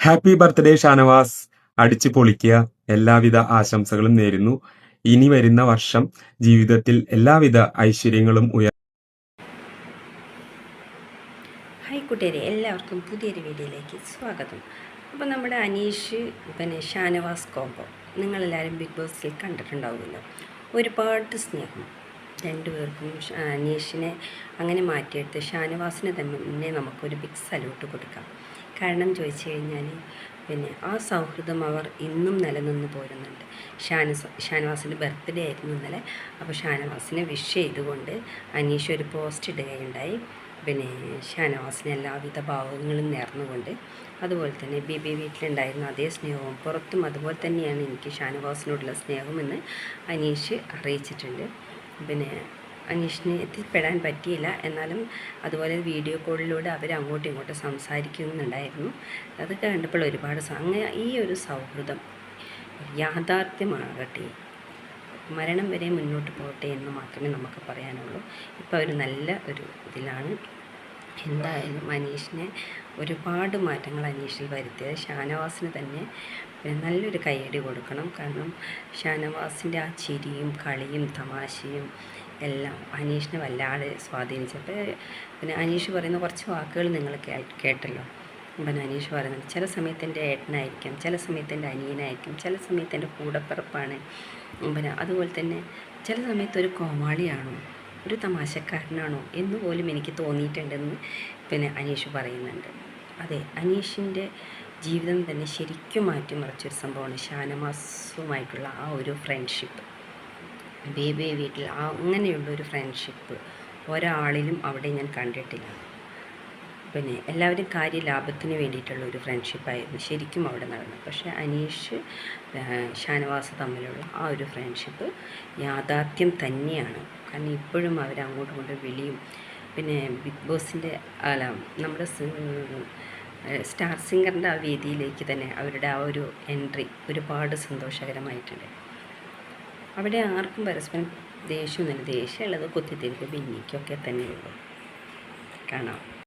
Happy birthday Shanavas. അടിച്ചു പൊളിക്കുക. എല്ലാവിധ ആശംസകളും നേരുന്നു. ഇനി വരുന്ന വർഷം ജീവിതത്തിൽ എല്ലാവിധ ഐശ്വര്യങ്ങളും ഹായ് കൂട്ടുകാരെ, എല്ലാവർക്കും പുതിയൊരു വീഡിയോയിലേക്ക് സ്വാഗതം. അപ്പോൾ നമ്മുടെ അനീഷ് ഷാനവാസ് കോംബോ നിങ്ങളെല്ലാവരും ബിഗ് ബോസിൽ കണ്ടിട്ടുണ്ടാവുമല്ലോ. ഒരുപാട് സ്നേഹം രണ്ടുപേർക്കും. അനീഷിനെ അങ്ങനെ മാറ്റിയെടുത്ത് ഷാനവാസിനെ തന്നെ നമുക്കൊരു ബിഗ് സല്യൂട്ട് കൊടുക്കാം. കാരണം ചോദിച്ചു കഴിഞ്ഞാൽ ആ സൗഹൃദം അവർ ഇന്നും നിലനിന്ന് പോരുന്നുണ്ട്. ഷാനവാസിൻ്റെ ബർത്ത്ഡേ ആയിരുന്നു ഇന്നലെ. അപ്പോൾ ഷാനവാസിനെ വിഷ് ചെയ്തുകൊണ്ട് അനീഷ് ഒരു പോസ്റ്റ് ഇടുകയുണ്ടായി. ഷാനവാസിന് എല്ലാവിധ ഭാവങ്ങളും നേർന്നുകൊണ്ട്. അതുപോലെ തന്നെ ബേബി വീട്ടിലുണ്ടായിരുന്ന അതേ സ്നേഹവും പുറത്തും അതുപോലെ തന്നെയാണ് എനിക്ക് ഷാനവാസിനോടുള്ള സ്നേഹമെന്ന് അനീഷ് അറിയിച്ചിട്ടുണ്ട്. അനീഷിന് എത്തിപ്പെടാൻ പറ്റിയില്ല, എന്നാലും അതുപോലെ വീഡിയോ കോളിലൂടെ അവർ അങ്ങോട്ടും ഇങ്ങോട്ടും സംസാരിക്കുന്നുണ്ടായിരുന്നു. അത് കണ്ടപ്പോൾ ഒരുപാട് അങ്ങനെ ഈ ഒരു സൗഹൃദം യാഥാർത്ഥ്യമാകട്ടെ, മരണം വരെ മുന്നോട്ട് പോകട്ടെ എന്ന് മാത്രമേ നമുക്ക് പറയാനുള്ളൂ. ഇപ്പോൾ ഒരു നല്ല ഒരു ഇതിലാണ്. എന്തായാലും അനീഷിനെ ഒരുപാട് മാറ്റങ്ങൾ അനീഷിൽ വരുത്തിയത് ഷാനവാസിന് തന്നെ നല്ലൊരു കയ്യടി കൊടുക്കണം. കാരണം ഷാനവാസിൻ്റെ ആ ചിരിയും കളിയും തമാശയും എല്ലാം അനീഷിനെ വല്ലാതെ സ്വാധീനിച്ചപ്പോൾ അനീഷ് പറയുന്ന കുറച്ച് വാക്കുകൾ നിങ്ങൾ കേട്ടല്ലോ. അനീഷ് പറയുന്നത് ചില സമയത്ത് എൻ്റെ ഏട്ടനായിരിക്കും, ചില സമയത്ത് എൻ്റെ അനിയനായിരിക്കും, ചില സമയത്ത് എൻ്റെ കൂടപ്പിറപ്പാണ്. അതുപോലെ തന്നെ ചില സമയത്ത് ഒരു കോമാളിയാണോ, ഒരു തമാശക്കാരനാണോ എന്ന് പോലും എനിക്ക് തോന്നിയിട്ടുണ്ടെന്ന് അനീഷ് പറയുന്നുണ്ട്. അതെ, അനീഷിൻ്റെ ജീവിതം തന്നെ ശരിക്കും മാറ്റിമറിച്ചൊരു സംഭവമാണ് ഷാനവാസുമായിട്ടുള്ള ആ ഒരു ഫ്രണ്ട്ഷിപ്പ്. ബേബി വീട്ടിൽ അങ്ങനെയുള്ളൊരു ഫ്രണ്ട്ഷിപ്പ് ഒരാളിലും അവിടെ ഞാൻ കണ്ടിട്ടില്ല. എല്ലാവരും കാര്യലാഭത്തിന് വേണ്ടിയിട്ടുള്ള ഒരു ഫ്രണ്ട്ഷിപ്പായിരുന്നു ശരിക്കും അവിടെ നടന്നത്. പക്ഷേ അനീഷ് ഷാനവാസ് തമ്മിലുള്ള ആ ഒരു ഫ്രണ്ട്ഷിപ്പ് യാഥാർത്ഥ്യം തന്നെയാണ്. കാരണം ഇപ്പോഴും അവർ അങ്ങോട്ടും ഇങ്ങോട്ടും വിളിയും ബിഗ് ബോസിൻ്റെ നമ്മുടെ സ്റ്റാർ സിംഗറിൻ്റെ ആ വേദിയിലേക്ക് തന്നെ അവരുടെ ആ ഒരു എൻട്രി ഒരുപാട് സന്തോഷകരമായിട്ടുണ്ട്. അവിടെ ആർക്കും പരസ്പരം ദേഷ്യമൊന്നുമില്ല. ദേഷ്യമുള്ളത് കുത്തിത്തിരിപ്പ് ബിന്നിക്കൊക്കെ തന്നെയുള്ളൂ. കാണാം.